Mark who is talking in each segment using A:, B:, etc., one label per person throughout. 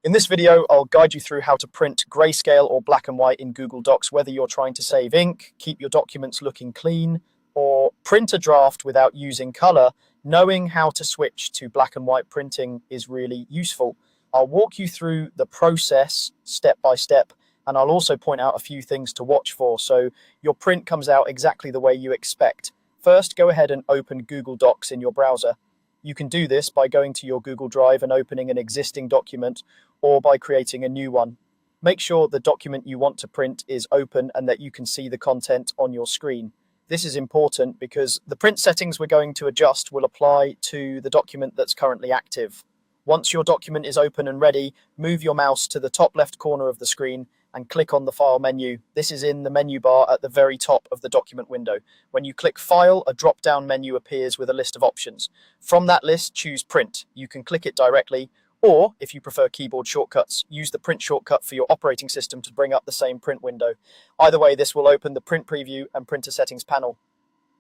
A: In this video, I'll guide you through how to print grayscale or black and white in Google Docs, whether you're trying to save ink, keep your documents looking clean, or print a draft without using color. Knowing how to switch to black and white printing is really useful. I'll walk you through the process step by step, and I'll also point out a few things to watch for so your print comes out exactly the way you expect. First, go ahead and open Google Docs in your browser. You can do this by going to your Google Drive and opening an existing document, or by creating a new one. Make sure the document you want to print is open and that you can see the content on your screen. This is important because the print settings we're going to adjust will apply to the document that's currently active. Once your document is open and ready, move your mouse to the top left corner of the screen and click on the File menu. This is in the menu bar at the very top of the document window. When you click File, a drop-down menu appears with a list of options. From that list, choose Print. You can click it directly, or, if you prefer keyboard shortcuts, use the Print shortcut for your operating system to bring up the same print window. Either way, this will open the Print Preview and Printer Settings panel.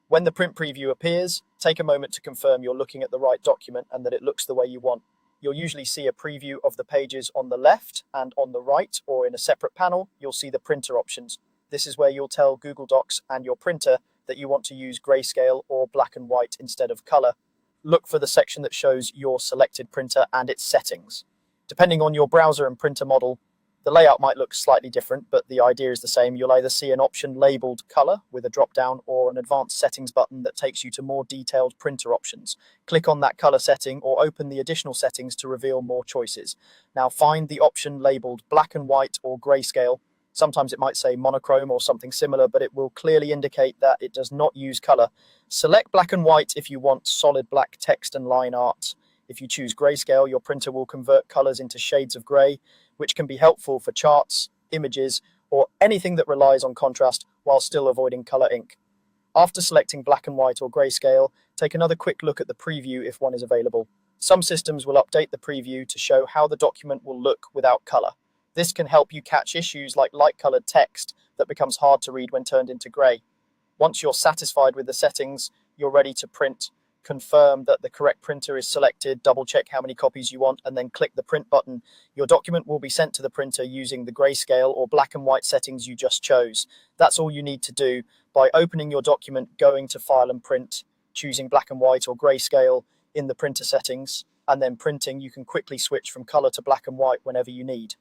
A: When the Print Preview appears, take a moment to confirm you're looking at the right document and that it looks the way you want. You'll usually see a preview of the pages on the left, and on the right, or in a separate panel, you'll see the printer options. This is where you'll tell Google Docs and your printer that you want to use grayscale or black and white instead of color. Look for the section that shows your selected printer and its settings. Depending on your browser and printer model, the layout might look slightly different, but the idea is the same. You'll either see an option labeled color with a drop-down, or an advanced settings button that takes you to more detailed printer options. Click on that color setting or open the additional settings to reveal more choices. Now find the option labeled black and white or grayscale. Sometimes it might say monochrome or something similar, but it will clearly indicate that it does not use color. Select black and white if you want solid black text and line art. If you choose grayscale, your printer will convert colors into shades of gray, which can be helpful for charts, images, or anything that relies on contrast while still avoiding color ink. After selecting black and white or grayscale, take another quick look at the preview if one is available. Some systems will update the preview to show how the document will look without color. This can help you catch issues like light-colored text that becomes hard to read when turned into gray. Once you're satisfied with the settings, you're ready to print. Confirm that the correct printer is selected, double check how many copies you want, and then click the print button. Your document will be sent to the printer using the grayscale or black and white settings you just chose. That's all you need to do. By opening your document, going to File and Print, choosing black and white or grayscale in the printer settings, and then printing, you can quickly switch from color to black and white whenever you need.